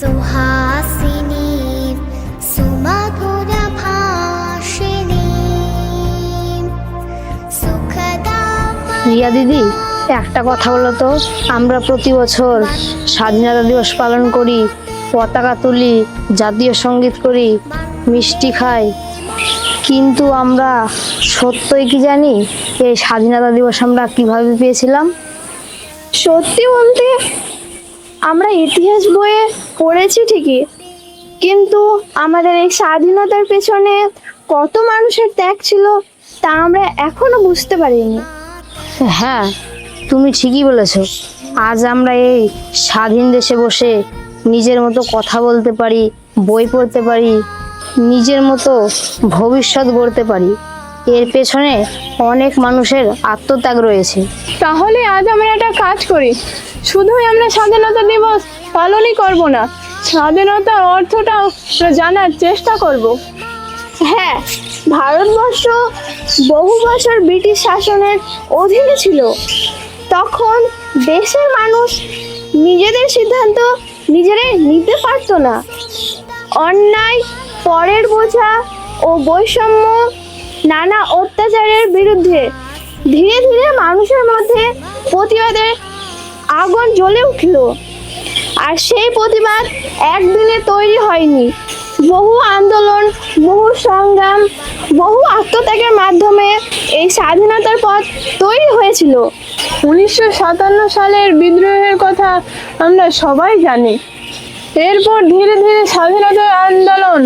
सुहासिनी सुमधुरभाषिणी सुखदा। রিয়া দিদি, একটা কথা বলো তো, আমরা প্রতি বছর স্বাধীনতা দিবস পালন করি, পতাকা তুলি, জাতীয় সঙ্গীত করি, মিষ্টি খাই, কিন্তু আমরা সত্যই কি জানি এই স্বাধীনতা দিবস আমরা কিভাবে পেয়েছিলাম? সত্যি বলতে আমরা ইতিহাস বইয়ে পড়েছি ঠিকই, কিন্তু আমাদের এই স্বাধীনতার পেছনে কত মানুষের ত্যাগ ছিল তা আমরা এখনো বুঝতে পারিনি। হ্যাঁ, তুমি ঠিকই বলেছ। আজ আমরা এই স্বাধীন দেশে বসে নিজের মতো কথা বলতে পারি, বই পড়তে পারি, নিজের মতো ভবিষ্যৎ গড়তে পারি। এর পেছনে অনেক মানুষের আত্মত্যাগ রয়েছে। তাহলে আজ আমরা একটা কাজ করি, শুধুই আমরা স্বাধীনতা দিবস পালনই করব না, স্বাধীনতার অর্থটাও জানার চেষ্টা করব। হ্যাঁ, ভারতবর্ষ বহু বছর ব্রিটিশ শাসনের অধীনে ছিল। তখন দেশের মানুষ নিজেদের সিদ্ধান্ত নিজেরাই নিতে পারতো না। অন্যায়, পরের বোঝা ও বৈষম্য, নানা অত্যাচারের বিরুদ্ধে ধীরে ধীরে মানুষের মধ্যে প্রতিবাদের আগুন জ্বলে উঠল। আর সেই প্রতিবাদ একদিনে তৈরি হয়নি, বহু আন্দোলন, বহু সংগ্রাম, বহু আত্মত্যাগের মাধ্যমে এই স্বাধীনতার পথ তৈরি হয়েছিল। 1957 সালের বিদ্রোহের কথা আমরা সবাই জানি। এরপর ধীরে ধীরে স্বাধীনতার আন্দোলন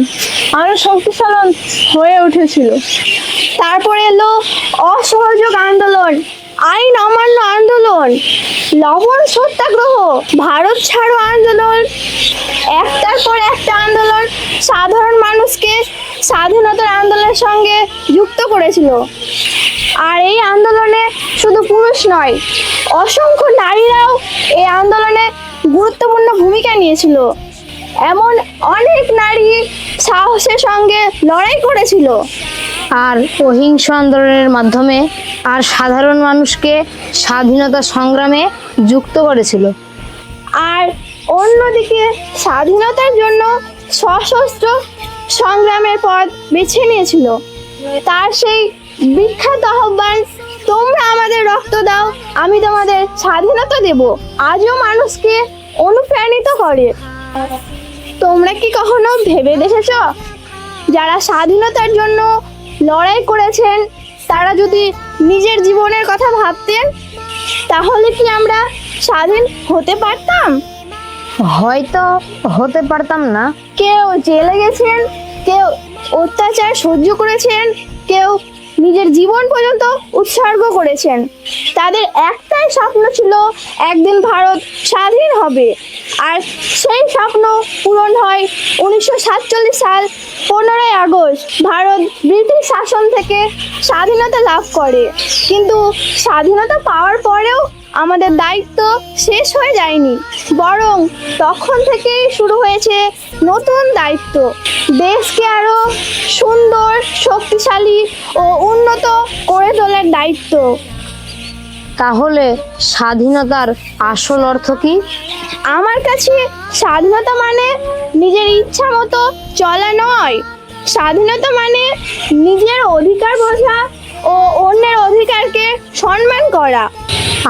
আরো শক্তিশালী হয়ে উঠেছিল। তারপরে এলো অসহযোগ আন্দোলন, আইন অমান্য আন্দোলন, লবণ সত্যাগ্রহ, ভারত ছাড়ো আন্দোলন। একটার পর একটা আন্দোলন সাধারণ মানুষকে স্বাধীনতার আন্দোলনের সঙ্গে যুক্ত করেছিল। আর এই আন্দোলনে শুধু পুরুষ নয়, অসংখ্য নারীরাও এই আন্দোলনে গুরুত্বপূর্ণ ভূমিকা নিয়েছিল। এমন অনেক নারী সাহসের সঙ্গে লড়াই করেছিল আর অহিংস আন্দোলনের মাধ্যমে আর সাধারণ মানুষকে স্বাধীনতা সংগ্রামে যুক্ত করেছিল। আর অন্যদিকে স্বাধীনতার জন্য সশস্ত্র সংগ্রামের পথ বেছে নিয়েছিল। তার সেই বিখ্যাত আহ্বান, তোমরা আমাদের রক্ত দাও, আমি তোমাদের স্বাধীনতা দেব, আজও মানুষকে অনুপ্রাণিত করে। তোমরা কি কখনো ভেবে দেখেছ, যারা স্বাধীনতার জন্য লড়াই করেছেন তারা যদি নিজের জীবনের কথা ভাবতেন, তাহলে কি আমরা স্বাধীন হতে পারতাম? হয়তো হতে পারতাম না। কেউ জেলে গেছেন, কেউ অত্যাচার সহ্য করেছেন, কেউ নিজের জীবন পর্যন্ত উৎসর্গ করেছেন। তাদের একটাই স্বপ্ন ছিল, একদিন ভারত স্বাধীন হবে। আর সেই স্বপ্ন পূরণ হয় 1947 সাল 15ই আগস্ট। ভারত ব্রিটিশ শাসন থেকে স্বাধীনতা লাভ করে। কিন্তু স্বাধীনতা পাওয়ার পরেও আমাদের দায়িত্ব শেষ হয়ে যায়নি, বরং তখন থেকেই শুরু হয়েছে নতুন দায়িত্ব, দেশকে আরো সুন্দর, শক্তিশালী ও উন্নত করে তোলার দায়িত্ব। তাহলে স্বাধীনতার আসল অর্থ কি? আমার কাছে স্বাধীনতা মানে নিজের ইচ্ছা মতো চলা নয়। স্বাধীনতা মানে নিজের অধিকার বোঝা ও অন্যের অধিকারকে সম্মান করা।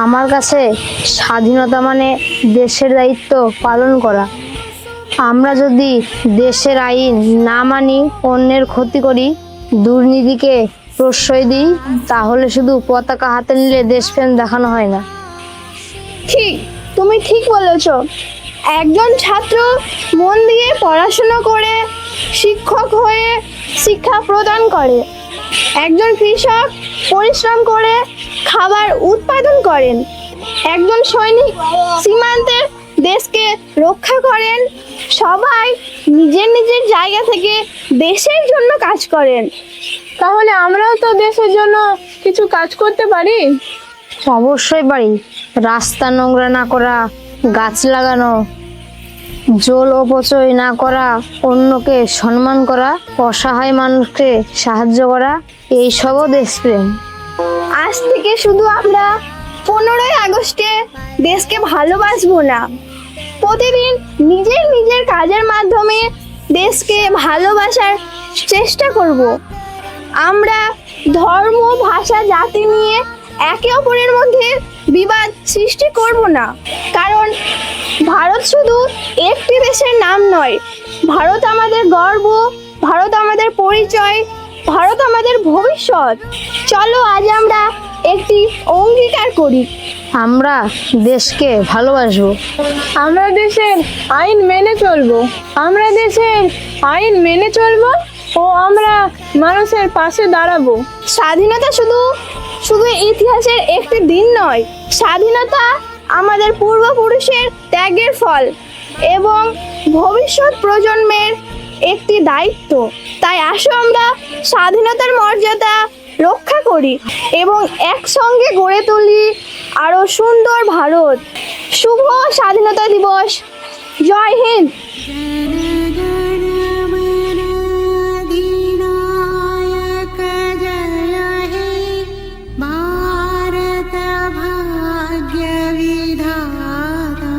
আমার কাছে স্বাধীনতা মানে দেশের দায়িত্ব পালন করা। আমরা যদি দেশের আইন না মানি, অন্যের ক্ষতি করি, দুর্নীতিকে প্রশ্রয় দিই, তাহলে শুধু পতাকা হাতে নিলে দেশপ্রেম দেখানো হয় না। ঠিক, তুমি ঠিক বলেছ। একজন ছাত্র মন দিয়ে পড়াশোনা করে শিক্ষক হয়ে শিক্ষা প্রদান করে। একজন কৃষক পরিশ্রম করে খাবার উৎপাদন করেন। একজন সৈনিক সীমান্তে দেশকে রক্ষা করেন। সবাই নিজের নিজের জায়গা থেকে দেশের জন্য কাজ করেন। তাহলে আমরাও তো দেশের জন্য কিছু কাজ করতে পারি। অবশ্যই পারি। রাস্তা নোংরা না করা, গাছ লাগানো, জল অপচয় না করা, অন্যকে সম্মান করা, অসহায় মানুষকে সাহায্য করা, এইসবও দেশপ্রেম। আজ থেকে শুধু আমরা 15ই আগস্টে দেশকে ভালোবাসবো না, প্রতিদিন নিজের নিজের কাজ কাজের মাধ্যমে দেশকে ভালোবাসার চেষ্টা করব। আমরা ধর্ম, ভাষা, জাতি নিয়ে একে অপরের মধ্যে বিবাদ সৃষ্টি করব না, কারণ ভারত শুধু একটি দেশের নাম নয়। ভারত আমাদের গর্ব, ভারত আমাদের পরিচয়, ভারত আমাদের ভবিষ্যৎ। চলো আজ আমরা একটি অঙ্গীকার করি। আমরা দেশকে ভালোবাসবো। আমরা দেশের আইন মেনে চলবো। আমরা দেশের আইন মেনে চলবো ও আমরা মানুষের পাশে দাঁড়াবো। স্বাধীনতা শুধু শুধু ইতিহাসের একটি দিন নয়, স্বাধীনতা আমাদের পূর্বপুরুষের ত্যাগের ফল এবং ভবিষ্যৎ প্রজন্মের একটি দায়িত্ব। তাই আসো আমরা স্বাধীনতার মর্যাদা রক্ষা করি এবং একসঙ্গে গড়ে তুলি আরো সুন্দর ভারত। শুভ স্বাধীনতা দিবস। জয় হিন্দ। जनगणमनाधिनायक जय हे भारत भाग्य विधाता